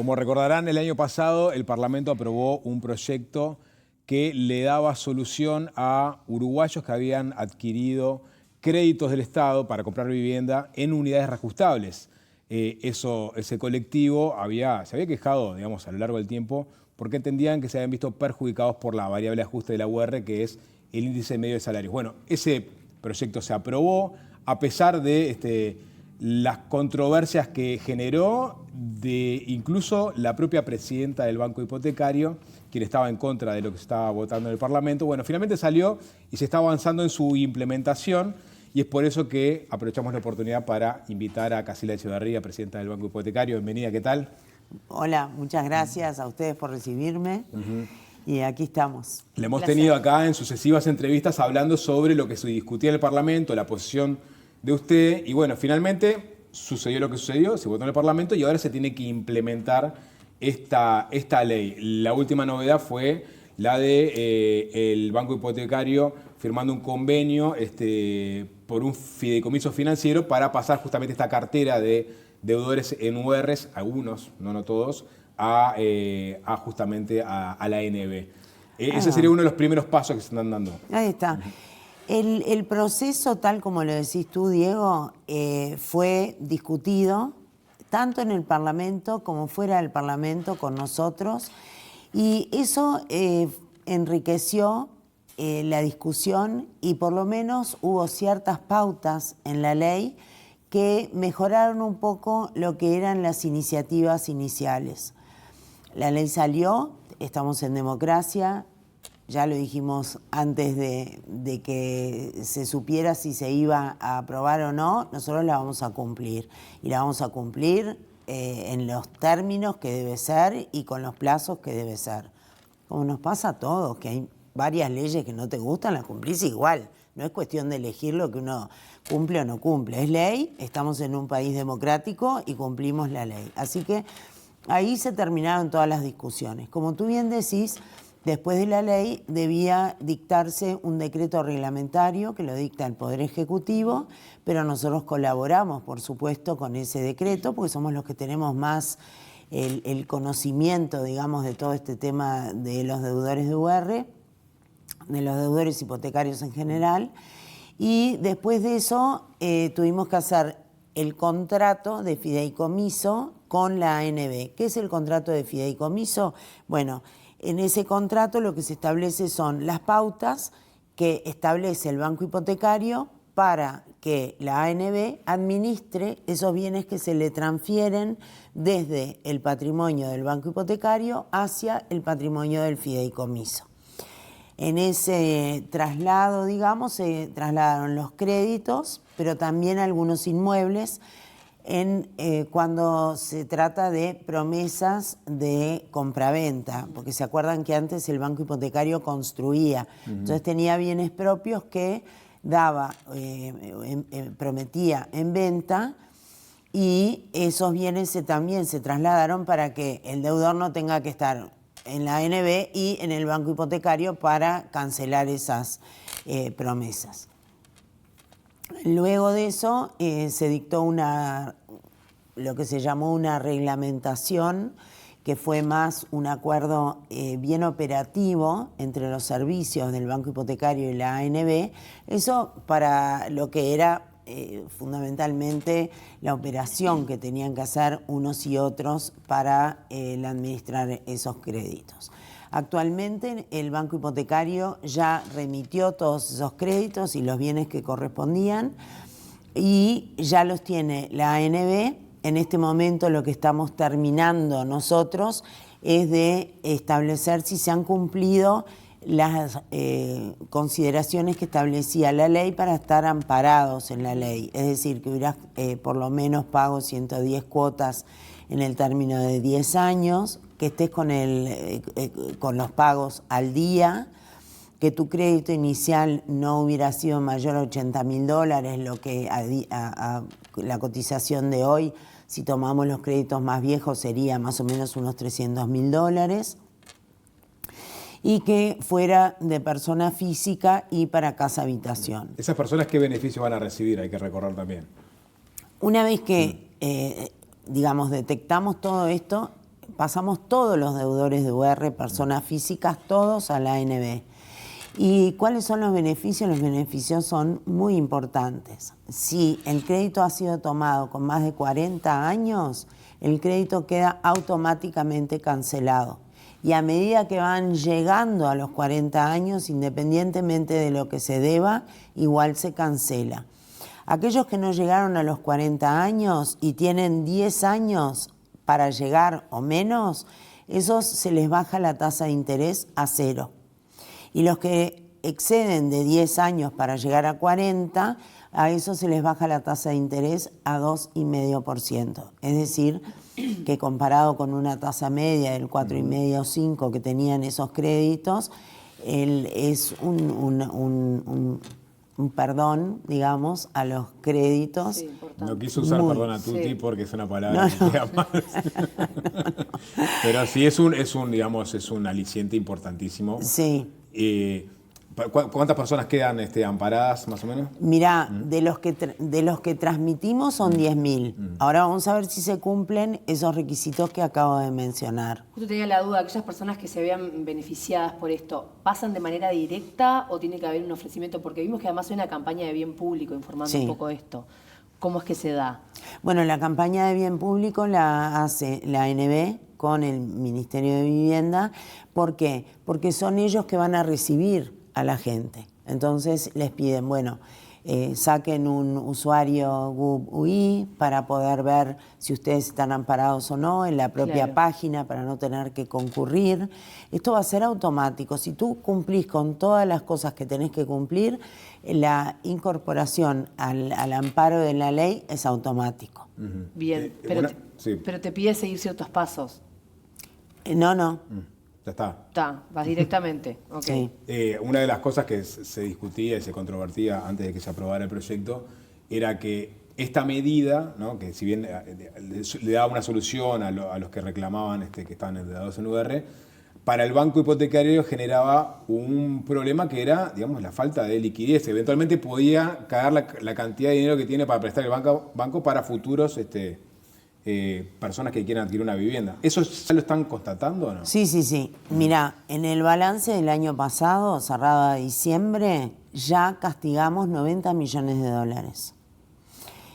Como recordarán, el año pasado el Parlamento aprobó un proyecto que le daba solución a uruguayos que habían adquirido créditos del Estado para comprar vivienda en unidades reajustables. Ese colectivo se había quejado, digamos, a lo largo del tiempo porque entendían que se habían visto perjudicados por la variable de ajuste de la UR, que es el índice medio de salarios. Bueno, ese proyecto se aprobó a pesar de las controversias que generó de incluso la propia presidenta del Banco Hipotecario, quien estaba en contra de lo que se estaba votando en el Parlamento. Bueno, finalmente salió y se está avanzando en su implementación y es por eso que aprovechamos la oportunidad para invitar a Casilda Echeverría, presidenta del Banco Hipotecario. Bienvenida, ¿qué tal? Hola, muchas gracias a ustedes por recibirme. Y aquí estamos. Le hemos tenido acá en sucesivas entrevistas hablando sobre lo que se discutía en el Parlamento, la posición de usted, y bueno, finalmente sucedió lo que sucedió, se votó en el Parlamento y ahora se tiene que implementar esta ley. La última novedad fue la de el Banco Hipotecario firmando un convenio por un fideicomiso financiero para pasar justamente esta cartera de deudores en URs, algunos, no todos, justamente a la ANB. Ese sería uno de los primeros pasos que se están dando. Ahí está. El proceso, tal como lo decís tú, Diego, fue discutido tanto en el Parlamento como fuera del Parlamento con nosotros, y eso enriqueció la discusión y por lo menos hubo ciertas pautas en la ley que mejoraron un poco lo que eran las iniciativas iniciales. La ley salió, estamos en democracia, ya lo dijimos antes de que se supiera si se iba a aprobar o no, nosotros la vamos a cumplir. Y la vamos a cumplir en los términos que debe ser y con los plazos que debe ser. Como nos pasa a todos, que hay varias leyes que no te gustan, las cumplís igual. No es cuestión de elegir lo que uno cumple o no cumple. Es ley, estamos en un país democrático y cumplimos la ley. Así que ahí se terminaron todas las discusiones. Como tú bien decís, después de la ley debía dictarse un decreto reglamentario que lo dicta el Poder Ejecutivo, pero nosotros colaboramos, por supuesto, con ese decreto porque somos los que tenemos más el conocimiento, digamos, de todo este tema de los deudores de UR, de los deudores hipotecarios en general. Y después de eso tuvimos que hacer el contrato de fideicomiso con la ANB. ¿Qué es el contrato de fideicomiso? Bueno, en ese contrato lo que se establece son las pautas que establece el Banco Hipotecario para que la ANB administre esos bienes que se le transfieren desde el patrimonio del Banco Hipotecario hacia el patrimonio del fideicomiso. En ese traslado, digamos, se trasladaron los créditos, pero también algunos inmuebles cuando se trata de promesas de compraventa, porque se acuerdan que antes el Banco Hipotecario construía, entonces tenía bienes propios que daba, prometía en venta, y esos bienes también se trasladaron para que el deudor no tenga que estar en la ANB y en el Banco Hipotecario para cancelar esas promesas. Luego de eso se dictó lo que se llamó una reglamentación, que fue más un acuerdo bien operativo entre los servicios del Banco Hipotecario y la ANB, eso para lo que era fundamentalmente la operación que tenían que hacer unos y otros para administrar esos créditos. Actualmente el Banco Hipotecario ya remitió todos esos créditos y los bienes que correspondían y ya los tiene la ANB. En este momento lo que estamos terminando nosotros es de establecer si se han cumplido las consideraciones que establecía la ley para estar amparados en la ley. Es decir, que hubiera por lo menos pago 110 cuotas en el término de 10 años, que estés con los pagos al día, que tu crédito inicial no hubiera sido mayor a $80.000, lo que la cotización de hoy, si tomamos los créditos más viejos, sería más o menos unos $300.000, y que fuera de persona física y para casa habitación. ¿Esas personas qué beneficios van a recibir? Hay que recordar también. Una vez que, digamos, detectamos todo esto, pasamos todos los deudores de UR, personas físicas, todos a la ANB. ¿Y cuáles son los beneficios? Los beneficios son muy importantes. Si el crédito ha sido tomado con más de 40 años, el crédito queda automáticamente cancelado. Y a medida que van llegando a los 40 años, independientemente de lo que se deba, igual se cancela. Aquellos que no llegaron a los 40 años y tienen 10 años para llegar o menos, esos se les baja la tasa de interés a 0. Y los que exceden de 10 años para llegar a 40, a eso se les baja la tasa de interés a 2,5%. Es decir, que comparado con una tasa media del 4,5 o 5 que tenían esos créditos, es un perdón, digamos, a los créditos. Sí, no quise usar perdón a tutti sí. porque es una palabra que queda mal. Pero sí es un aliciente importantísimo. Sí. ¿Cuántas personas quedan amparadas, más o menos? Mirá, de los que transmitimos son 10.000. Ahora vamos a ver si se cumplen esos requisitos que acabo de mencionar. Justo tenía la duda, aquellas personas que se vean beneficiadas por esto, ¿pasan de manera directa o tiene que haber un ofrecimiento? Porque vimos que además hay una campaña de bien público informando Sí. un poco de esto. ¿Cómo es que se da? Bueno, la campaña de bien público la hace la ANB con el Ministerio de Vivienda. ¿Por qué? Porque son ellos que van a recibir a la gente. Entonces les piden, bueno, saquen un usuario GUB-UI para poder ver si ustedes están amparados o no en la propia Claro. página para no tener que concurrir. Esto va a ser automático. Si tú cumplís con todas las cosas que tenés que cumplir, la incorporación al amparo de la ley es automático. Bien, pero te pide seguir ciertos pasos. No. Ya está. Está, vas directamente. Ok. Sí. Una de las cosas que se discutía y se controvertía antes de que se aprobara el proyecto era que esta medida, ¿no?, que si bien le daba una solución a los que reclamaban que estaban endeudados en UR, para el banco hipotecario generaba un problema que era, digamos, la falta de liquidez. Eventualmente podía caer la cantidad de dinero que tiene para prestar el banco para futuros personas que quieran adquirir una vivienda. ¿Eso ya lo están constatando o no? Sí. Mirá, en el balance del año pasado, cerrado a diciembre, ya castigamos 90 millones de dólares.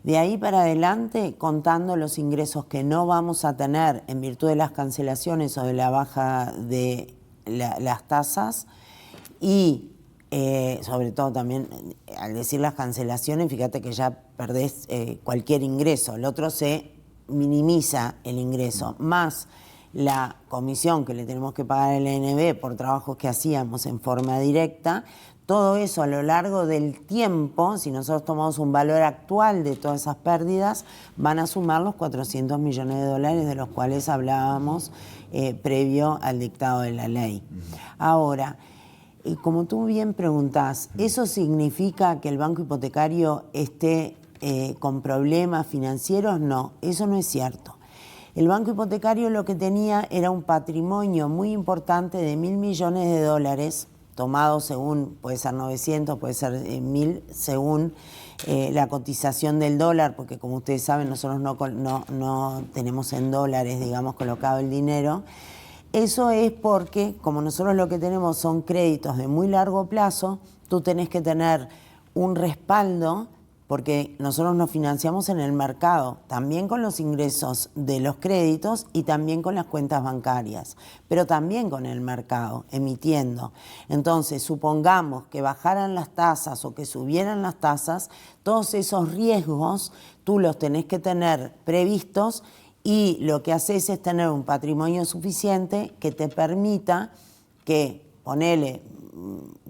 De ahí para adelante, contando los ingresos que no vamos a tener en virtud de las cancelaciones o de la baja de las tasas y sobre todo también al decir las cancelaciones, fíjate que ya perdés cualquier ingreso. El otro se minimiza el ingreso, más la comisión que le tenemos que pagar a la ANB por trabajos que hacíamos en forma directa. Todo eso a lo largo del tiempo, si nosotros tomamos un valor actual de todas esas pérdidas, van a sumar los 400 millones de dólares de los cuales hablábamos previo al dictado de la ley. Ahora, como tú bien preguntás, ¿eso significa que el banco hipotecario esté con problemas financieros? No, eso no es cierto. El banco hipotecario lo que tenía era un patrimonio muy importante de 1.000 millones de dólares, tomado según, puede ser 900, puede ser 1.000, según la cotización del dólar, porque como ustedes saben, nosotros no tenemos en dólares, digamos, colocado el dinero. Eso es porque, como nosotros lo que tenemos son créditos de muy largo plazo, tú tenés que tener un respaldo, porque nosotros nos financiamos en el mercado, también con los ingresos de los créditos y también con las cuentas bancarias, pero también con el mercado, emitiendo. Entonces, supongamos que bajaran las tasas o que subieran las tasas, todos esos riesgos tú los tenés que tener previstos y lo que haces es tener un patrimonio suficiente que te permita que, ponele,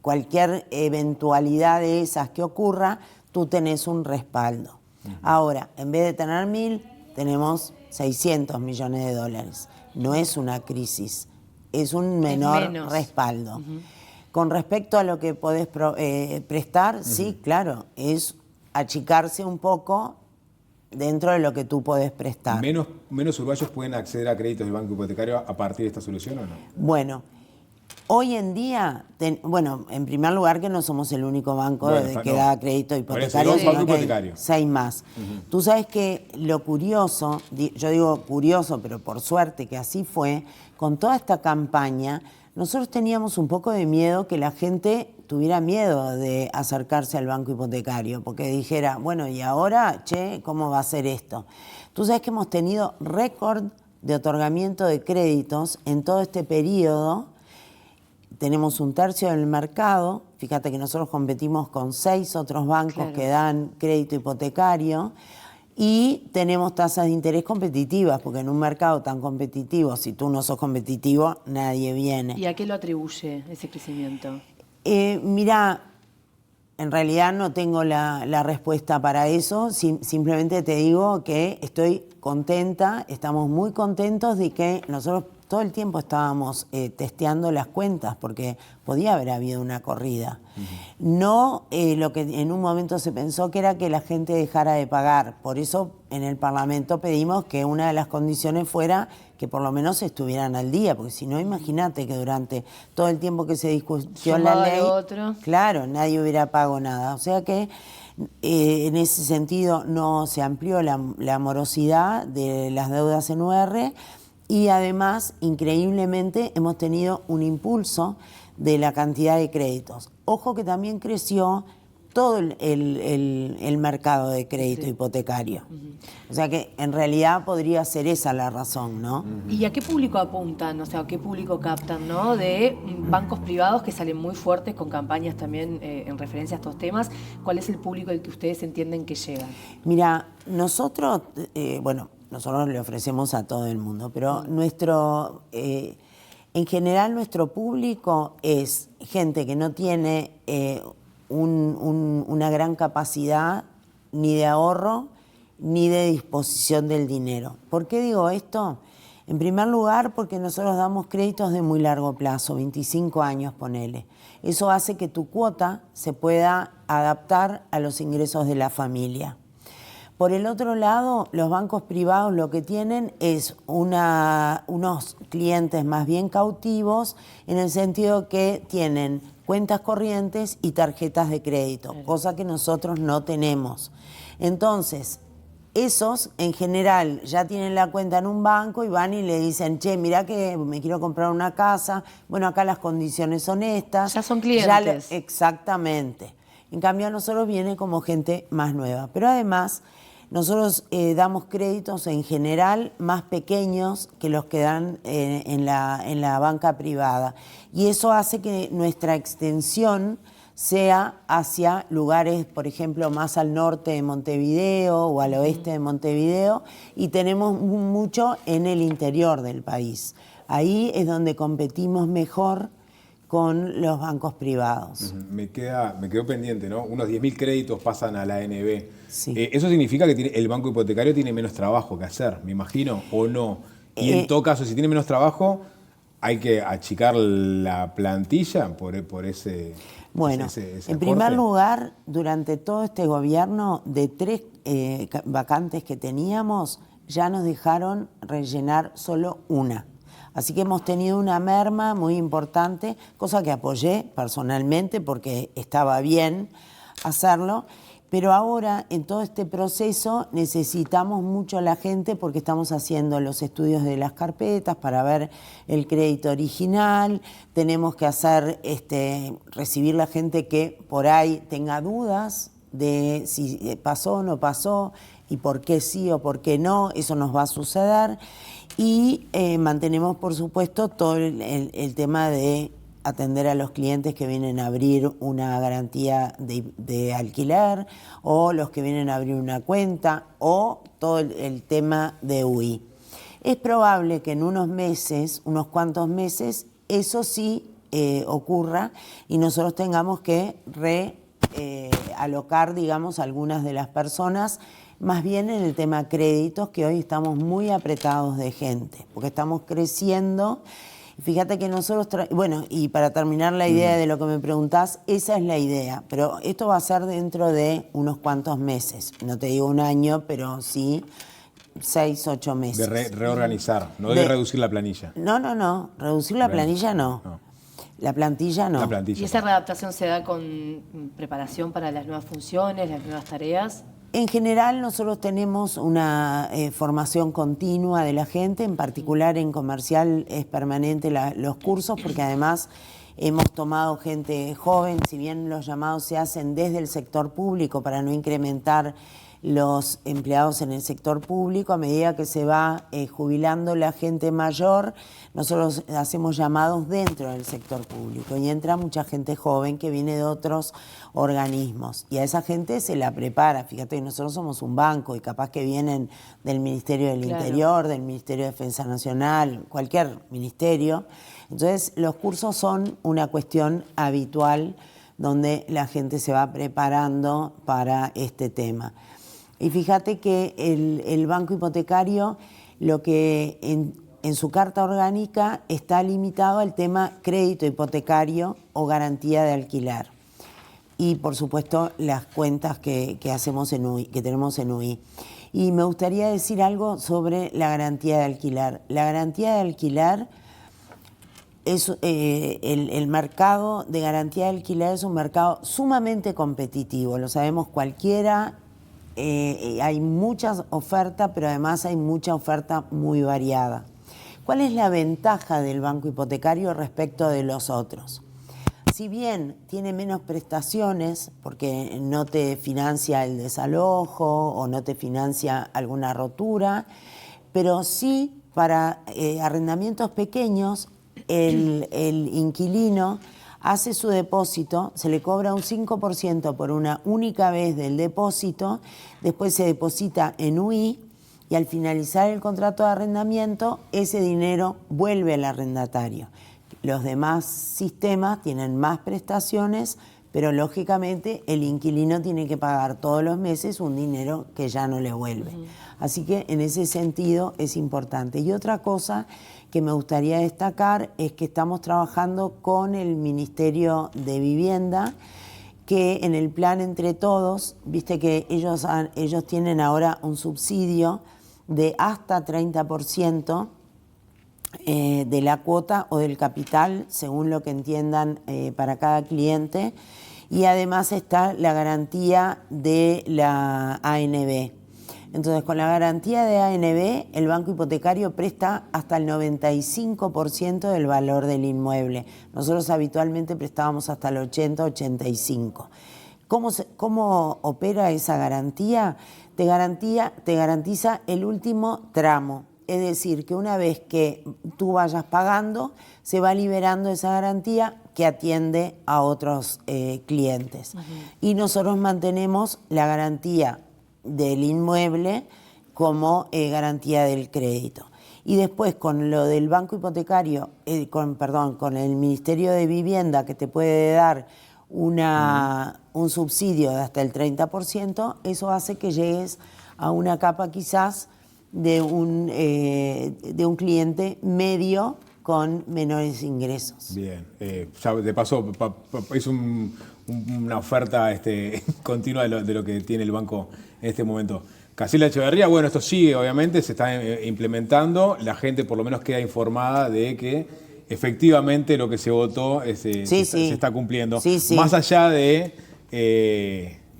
cualquier eventualidad de esas que ocurra, tú tenés un respaldo. Ahora, en vez de tener 1.000, tenemos 600 millones de dólares. No es una crisis, es un menor respaldo. Con respecto a lo que podés prestar, sí, claro, es achicarse un poco dentro de lo que tú podés prestar. ¿Menos uruguayos pueden acceder a créditos del banco hipotecario a partir de esta solución o no? Bueno, Hoy en día, bueno, en primer lugar que no somos el único banco que da crédito hipotecario, Por eso, sino que hay hipotecario. 6 más. Tú sabes que lo curioso, yo digo curioso, pero por suerte que así fue, con toda esta campaña, nosotros teníamos un poco de miedo que la gente tuviera miedo de acercarse al banco hipotecario, porque dijera, bueno, y ahora, che, ¿cómo va a ser esto? Tú sabes que hemos tenido récord de otorgamiento de créditos en todo este periodo. Tenemos 1/3 del mercado. Fíjate que nosotros competimos con 6 otros bancos que dan crédito hipotecario y tenemos tasas de interés competitivas, porque en un mercado tan competitivo, si tú no sos competitivo, nadie viene. ¿Y a qué lo atribuye ese crecimiento? Mira, en realidad no tengo la respuesta para eso, simplemente te digo que estoy contenta, estamos muy contentos de que nosotros todo el tiempo estábamos testeando las cuentas porque podía haber habido una corrida. No lo que en un momento se pensó que era que la gente dejara de pagar. Por eso en el Parlamento pedimos que una de las condiciones fuera que por lo menos estuvieran al día, porque si no, imagínate que durante todo el tiempo que se discutió la ley, claro, nadie hubiera pagado nada. O sea que en ese sentido no se amplió la morosidad de las deudas en UR. Y además, increíblemente, hemos tenido un impulso de la cantidad de créditos. Ojo que también creció todo el mercado de crédito hipotecario. O sea que en realidad podría ser esa la razón, ¿no? ¿Y a qué público apuntan? O sea, ¿a qué público captan, ¿no? De bancos privados que salen muy fuertes con campañas también en referencia a estos temas. ¿Cuál es el público al que ustedes entienden que llegan? Mira, nosotros, nosotros le ofrecemos a todo el mundo, pero en general nuestro público es gente que no tiene una gran capacidad ni de ahorro ni de disposición del dinero. ¿Por qué digo esto? En primer lugar, porque nosotros damos créditos de muy largo plazo, 25 años, ponele. Eso hace que tu cuota se pueda adaptar a los ingresos de la familia. Por el otro lado, los bancos privados lo que tienen es unos clientes más bien cautivos, en el sentido que tienen cuentas corrientes y tarjetas de crédito, cosa que nosotros no tenemos. Entonces, esos en general ya tienen la cuenta en un banco y van y le dicen, che, mirá que me quiero comprar una casa, bueno, acá las condiciones son estas. Ya son clientes. Exactamente. En cambio, a nosotros viene como gente más nueva. Pero además, nosotros damos créditos en general más pequeños que los que dan en la banca privada. Y eso hace que nuestra extensión sea hacia lugares, por ejemplo, más al norte de Montevideo o al oeste de Montevideo, y tenemos mucho en el interior del país. Ahí es donde competimos mejor con los bancos privados. Me quedó pendiente, ¿no? Unos 10.000 créditos pasan a la ANB. Sí. ¿Eso significa que el banco hipotecario tiene menos trabajo que hacer, me imino, o no? Y en todo caso, si tiene menos trabajo, ¿hay que achicar la plantilla por ese... Bueno, ese en primer lugar, durante todo este gobierno, de 3 vacantes que teníamos, ya nos dejaron rellenar solo una. Así que hemos tenido una merma muy importante, cosa que apoyé personalmente porque estaba bien hacerlo, pero ahora en todo este proceso necesitamos mucho a la gente porque estamos haciendo los estudios de las carpetas para ver el crédito original, tenemos que hacer recibir la gente que por ahí tenga dudas de si pasó o no pasó y por qué sí o por qué no, eso nos va a suceder. Y mantenemos, por supuesto, todo el tema de atender a los clientes que vienen a abrir una garantía de alquiler o los que vienen a abrir una cuenta o todo el tema de UI. Es probable que en unos cuantos meses, eso sí ocurra y nosotros tengamos que alocar, digamos, algunas de las personas, más bien en el tema créditos, que hoy estamos muy apretados de gente, porque estamos creciendo. Fíjate que nosotros, y para terminar la idea de lo que me preguntás, esa es la idea, pero esto va a ser dentro de unos cuantos meses, no te digo un año, pero sí 6, 8 meses. De reorganizar, no de reducir la planilla. No, reducir la planilla no. La plantilla no. La plantilla. ¿Y esa readaptación se da con preparación para las nuevas funciones, las nuevas tareas? En general nosotros tenemos una formación continua de la gente, en particular en comercial es permanente los cursos, porque además hemos tomado gente joven, si bien los llamados se hacen desde el sector público para no incrementar los empleados en el sector público, a medida que se va jubilando la gente mayor, nosotros hacemos llamados dentro del sector público y entra mucha gente joven que viene de otros organismos y a esa gente se la prepara. Fíjate que nosotros somos un banco y capaz que vienen del Ministerio del Interior, del Ministerio de Defensa Nacional, cualquier ministerio. Entonces los cursos son una cuestión habitual donde la gente se va preparando para este tema. Y fíjate que el banco hipotecario, lo que en su carta orgánica está limitado al tema crédito hipotecario o garantía de alquiler. Y por supuesto las cuentas que hacemos en UI, que tenemos en UI. Y me gustaría decir algo sobre la garantía de alquiler. La garantía de alquiler es el mercado de garantía de alquiler es un mercado sumamente competitivo, lo sabemos cualquiera. Hay muchas ofertas, pero además hay mucha oferta muy variada. ¿Cuál es la ventaja del banco hipotecario respecto de los otros? Si bien tiene menos prestaciones, porque no te financia el desalojo o no te financia alguna rotura, pero sí para arrendamientos pequeños el inquilino hace su depósito, se le cobra un 5% por una única vez del depósito, después se deposita en UI y al finalizar el contrato de arrendamiento, ese dinero vuelve al arrendatario. Los demás sistemas tienen más prestaciones, pero lógicamente el inquilino tiene que pagar todos los meses un dinero que ya no le vuelve. Así que en ese sentido es importante. Y otra cosa que me gustaría destacar es que estamos trabajando con el Ministerio de Vivienda, que en el plan Entre Todos, viste que ellos tienen ahora un subsidio de hasta 30% de la cuota o del capital, según lo que entiendan para cada cliente, y además está la garantía de la ANB. Entonces, con la garantía de ANB, el banco hipotecario presta hasta el 95% del valor del inmueble. Nosotros habitualmente prestábamos hasta el 80-85%. ¿Cómo opera esa garantía? Te garantiza el último tramo. Es decir, que una vez que tú vayas pagando, se va liberando esa garantía que atiende a otros clientes. Y nosotros mantenemos la garantía del inmueble como garantía del crédito. Y después con lo del banco hipotecario, con el Ministerio de Vivienda que te puede dar un subsidio de hasta el 30%, eso hace que llegues a una capa quizás de un cliente medio con menores ingresos. Bien, ya de paso es una oferta continua de lo que tiene el banco en este momento. Casilda Echeverría, bueno, esto sigue, obviamente, se está implementando, la gente por lo menos queda informada de que efectivamente lo que se votó se está cumpliendo, más allá de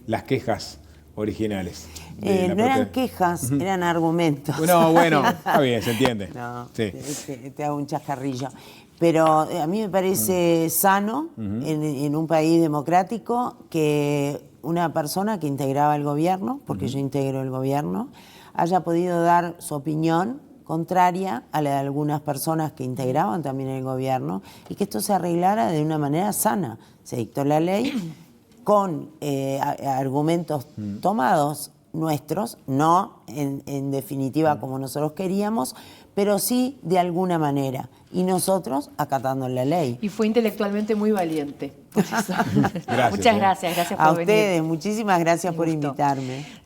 las quejas originales. No eran quejas, eran argumentos. No, bueno, está bien, se entiende. No, sí. te hago un chascarrillo. Pero a mí me parece sano en un país democrático que una persona que integraba el gobierno, porque yo integro el gobierno, haya podido dar su opinión contraria a la de algunas personas que integraban también el gobierno y que esto se arreglara de una manera sana. Se dictó la ley con argumentos tomados nuestros, no en definitiva como nosotros queríamos, pero sí de alguna manera. Y nosotros acatando la ley. Y fue intelectualmente muy valiente. Por eso. Gracias, Muchas gracias por venir. A ustedes, muchísimas gracias por invitarme.